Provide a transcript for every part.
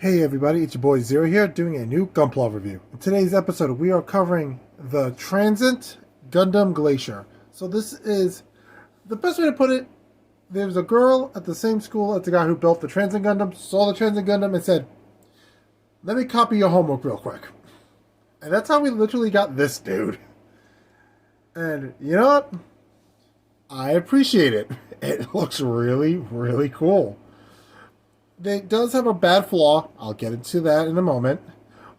Hey everybody, it's your boy Zero here doing a new gunpla review. In today's episode, we are covering the Transient Gundam Glacier. So this is, the best way to put it, there was a girl at the same school as the guy who built the Transient Gundam, saw the Transient Gundam and said, let me copy your homework real quick. And that's how we literally got this dude. And you know what? I appreciate it. It looks really, really cool. It does have a bad flaw. I'll get into that in a moment.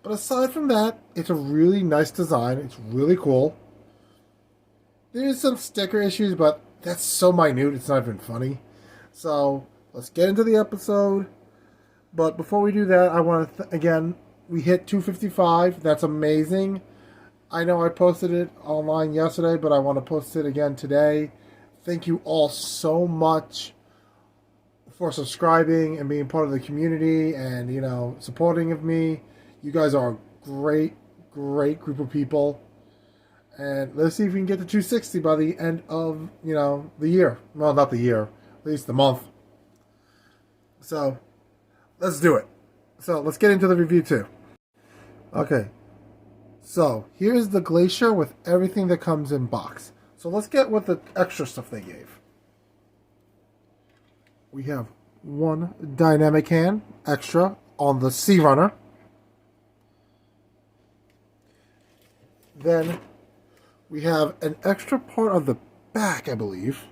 But aside from that, it's a really nice design. It's really cool. There's some sticker issues, but that's so minute, it's not even funny. So, let's get into the episode. But before we do that, I want to, again, we hit 255. That's amazing. I know I posted it online yesterday, but I want to post it again today. Thank you all so much for subscribing and being part of the community and, you know, supporting of me. You guys are a great, great group of people. And let's see if we can get to 260 by the end of, you know, the year. Well, not the year, at least the month. So, let's do it. So, let's get into the review too. Okay. So, here's the Glacier with everything that comes in box. So, let's get with the extra stuff they gave. We have one dynamic hand extra on the Sea Runner. Then we have an extra part of the back, I believe,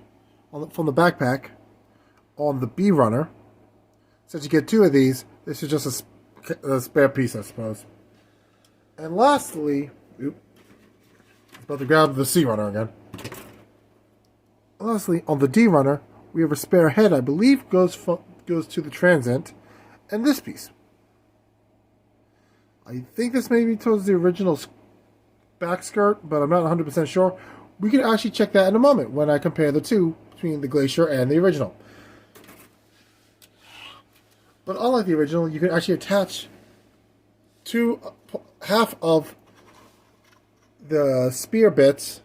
from the backpack on the B Runner. Since you get two of these, this is just a spare piece, I suppose. And lastly, about to grab the Sea Runner again. Lastly, on the D Runner, we have a spare head, I believe, goes to the Transient, and this piece. I think this may be towards the original back skirt, but I'm not 100% sure. We can actually check that in a moment when I compare the two between the Glacier and the original. But unlike the original, you can actually attach half of the spear bits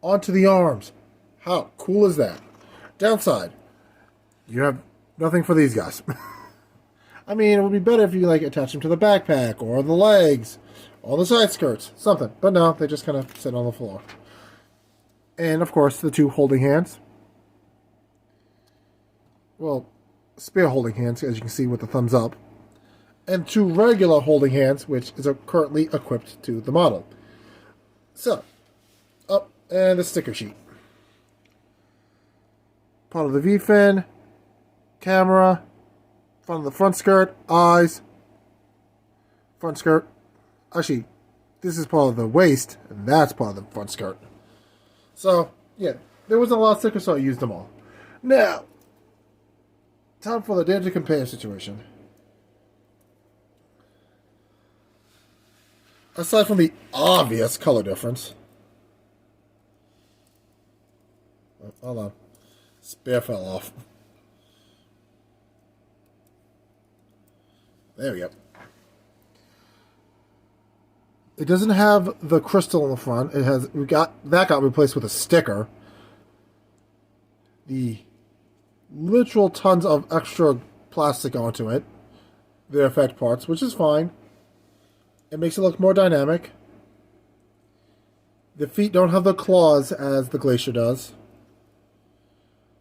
onto the arms. How cool is that? Downside, you have nothing for these guys. I mean, it would be better if you like attach them to the backpack or the legs or the side skirts, something. But no, they just kind of sit on the floor. And of course, the two holding hands. Well, spare holding hands, as you can see with the thumbs up. And two regular holding hands, which is currently equipped to the model. So, up and the sticker sheet. Part of the V-fin, camera, front of the front skirt, eyes, front skirt. Actually, this is part of the waist, and that's part of the front skirt. So, yeah, there wasn't a lot of stickers, so I used them all. Now, time for the dare to compare situation. Aside from the obvious color difference. Oh, hold on. Spare fell off. There we go. It doesn't have the crystal in the front. It has that got replaced with a sticker. The literal tons of extra plastic onto it. The effect parts, which is fine. It makes it look more dynamic. The feet don't have the claws as the Glacier does.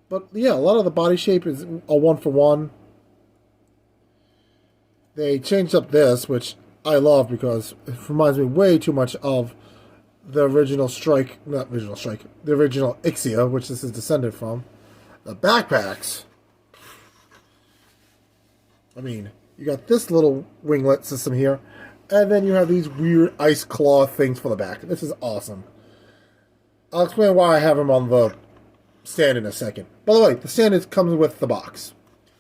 But yeah, a lot of the body shape is a one-for-one. They changed up this, which I love because it reminds me way too much of the original Strike, not original Strike, the original Ixia, which this is descended from. The backpacks. I mean, you got this little winglet system here, and then you have these weird ice claw things for the back. This is awesome. I'll explain why I have them on the stand in a second. By the way, the stand comes with the box.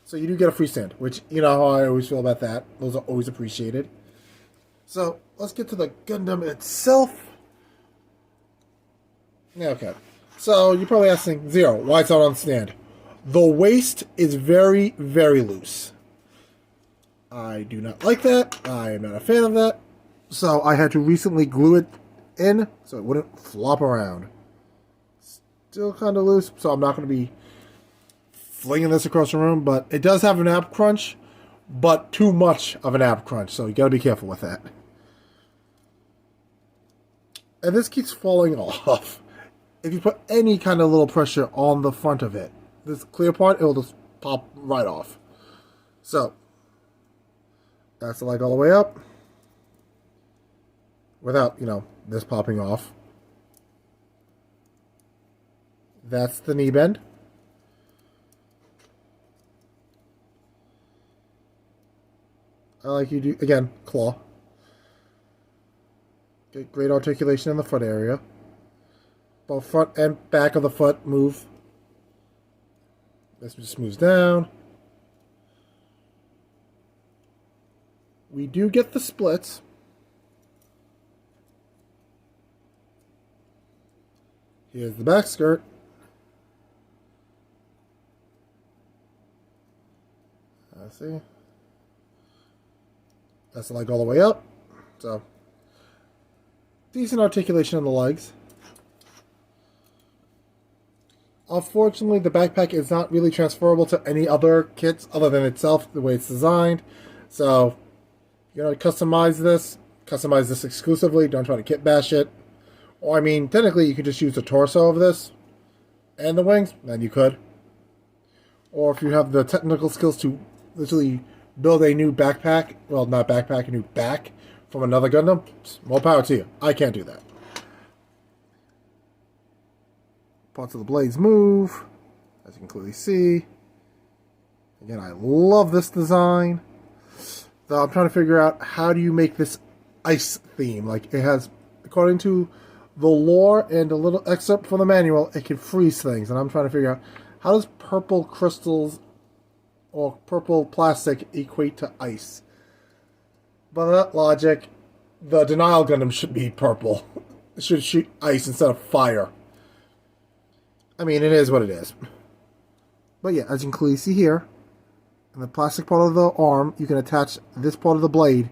So you do get a free stand, which, you know how I always feel about that. Those are always appreciated. So, let's get to the Gundam itself. Yeah, okay. So, you're probably asking, Zero, why it's not on the stand? The waist is very, very loose. I do not like that. I am not a fan of that. So, I had to recently glue it in so it wouldn't flop around. Still kind of loose, so I'm not going to be flinging this across the room, but it does have an ab crunch, but too much of an ab crunch, so you gotta be careful with that. And this keeps falling off. If you put any kind of little pressure on the front of it, this clear part, it will just pop right off. So, that's the leg all the way up. Without, this popping off. That's the knee bend. I like you do, again, claw. Get great articulation in the foot area. Both front and back of the foot move. This just moves down. We do get the splits. Here's the back skirt. Let's see. That's the leg all the way up. So, decent articulation on the legs. Unfortunately, the backpack is not really transferable to any other kits other than itself, the way it's designed. So, customize this exclusively. Don't try to kit bash it. Or, technically, you could just use the torso of this and the wings, then you could. Or if you have the technical skills to literally build a new backpack, well, not backpack, a new back from another Gundam, more power to you. I can't do that. Parts of the blades move, as you can clearly see. Again, I love this design. So I'm trying to figure out how do you make this ice theme. Like, it has, according to the lore and a little excerpt from the manual, it can freeze things. And I'm trying to figure out, how does purple crystals or purple plastic equate to ice? By that logic, the Denial Gundam should be purple. It should shoot ice instead of fire. It is what it is. But yeah, as you can clearly see here, in the plastic part of the arm, you can attach this part of the blade,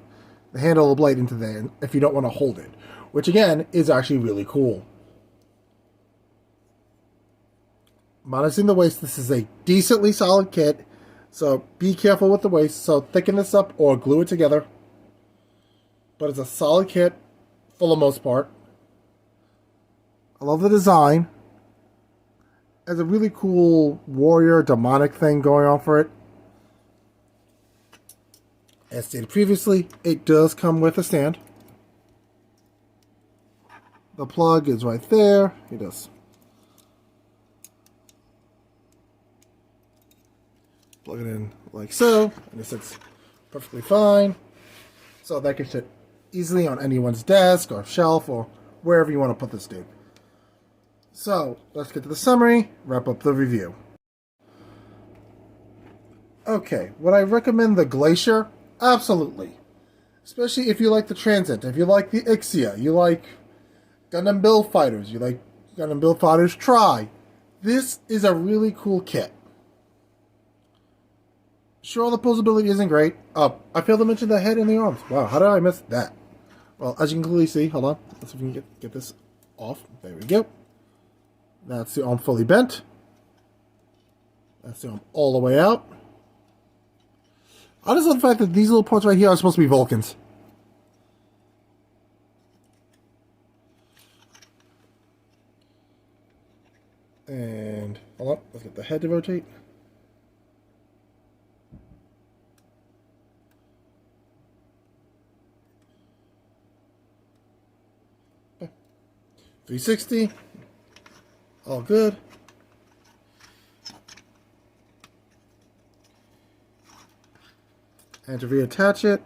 the handle of the blade, into there if you don't want to hold it. Which again, is actually really cool. Minusing the waist, this is a decently solid kit. So be careful with the waist. So thicken this up or glue it together. But it's a solid kit for the most part. I love the design. It has a really cool warrior demonic thing going on for it. As stated previously, it does come with a stand. The plug is right there. It does. Plug it in like so, and it sits perfectly fine. So that can sit easily on anyone's desk or shelf or wherever you want to put this dude. So, let's get to the summary, wrap up the review. Okay, would I recommend the Glacier? Absolutely. Especially if you like the Transient, if you like the Ixia, you like Gundam Build Fighters, you like Gundam Build Fighters Try. This is a really cool kit. Sure, the posability isn't great. Oh, I failed to mention the head and the arms. Wow, how did I miss that? Well, as you can clearly see, hold on. Let's see if we can get this off. There we go. That's the arm fully bent. That's the arm all the way out. I just love the fact that these little parts right here are supposed to be Vulcans. And, hold on, let's get the head to rotate. Okay. 360. All good. And to reattach it.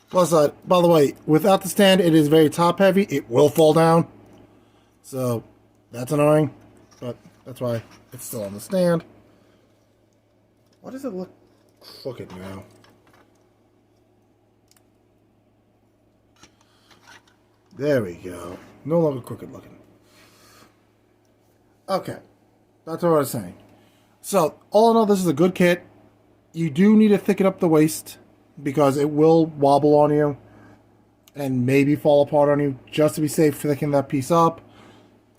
Plus, by the way, without the stand, it is very top heavy. It will fall down. So, that's annoying. But that's why it's still on the stand. Why does it look crooked now? There we go. No longer crooked looking. Okay. That's what I was saying. So, all in all, this is a good kit. You do need to thicken up the waist because it will wobble on you and maybe fall apart on you. Just to be safe, thicken that piece up.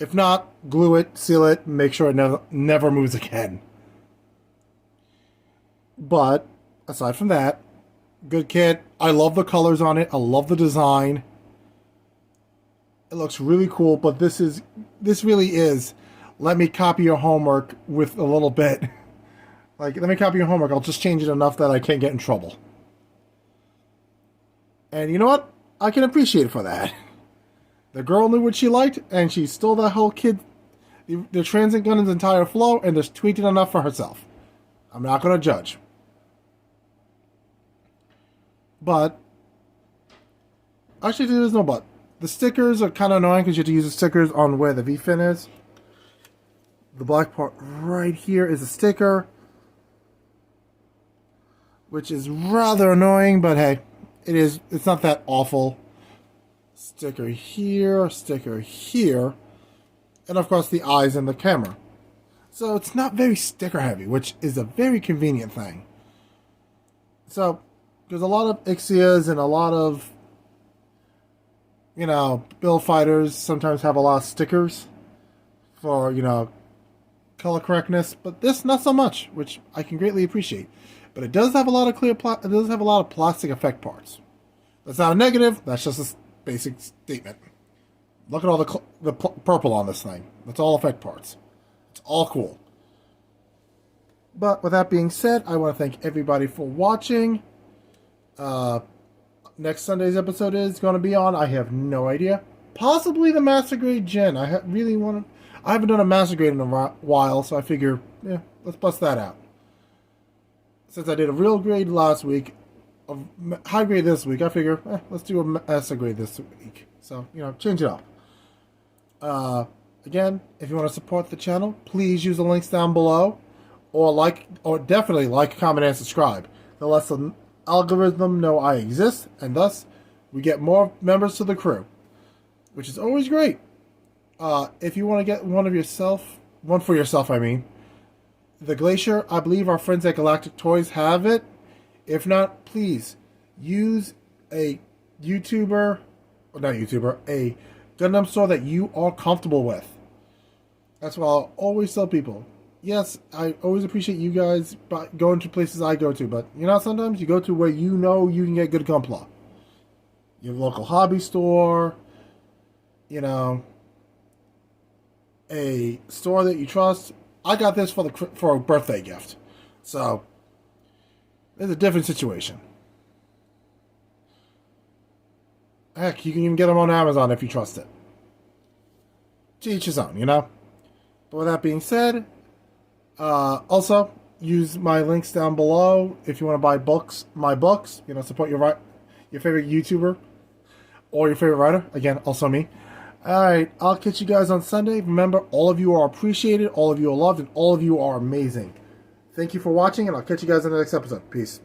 If not, glue it, seal it, make sure it never moves again. But aside from that, good kit. I love the colors on it. I love the design. It looks really cool, but this really is, let me copy your homework with a little bit. Like, let me copy your homework. I'll just change it enough that I can't get in trouble. And you know what? I can appreciate it for that. The girl knew what she liked, and she stole that whole the Transient Gundam's entire flow, and just tweaked it enough for herself. I'm not going to judge. But, actually there's no but. The stickers are kind of annoying because you have to use the stickers on where the V-fin is. The black part right here is a sticker, which is rather annoying, but hey, it's not that awful. Sticker here, and of course the eyes and the camera. So it's not very sticker heavy, which is a very convenient thing. So there's a lot of Ixias and a lot of, build fighters sometimes have a lot of stickers for, color correctness, but this not so much, which I can greatly appreciate. But it does have a lot of it does have a lot of plastic effect parts. That's not a negative. That's just a basic statement. Look at all the purple on this thing. That's all effect parts. It's all cool. But with that being said, I want to thank everybody for watching. Next Sunday's episode is going to be on, I have no idea, possibly the Master Grade Gen. I haven't done a Master Grade in a while, so I figure, let's bust that out. Since I did a real grade last week, a high grade this week, I figure, let's do a Master Grade this week. So, change it up. Again, if you want to support the channel, please use the links down below, or definitely like, comment, and subscribe. That lets the algorithm know I exist, and thus we get more members to the crew, which is always great. If you want to get one for yourself, the Glacier, I believe our friends at Galactic Toys have it. If not, please use a a Gundam store that you are comfortable with. That's what I'll always tell people. Yes, I always appreciate you guys going to places I go to, but sometimes you go to where you can get good gunpla. Your local hobby store, a store that you trust. I got this for a birthday gift, so it's a different situation. Heck, you can even get them on Amazon if you trust it. To each his own, But with that being said, also use my links down below if you want to buy my books. Support your favorite YouTuber or your favorite writer. Again, also me. Alright, I'll catch you guys on Sunday. Remember, all of you are appreciated, all of you are loved, and all of you are amazing. Thank you for watching, and I'll catch you guys in the next episode. Peace.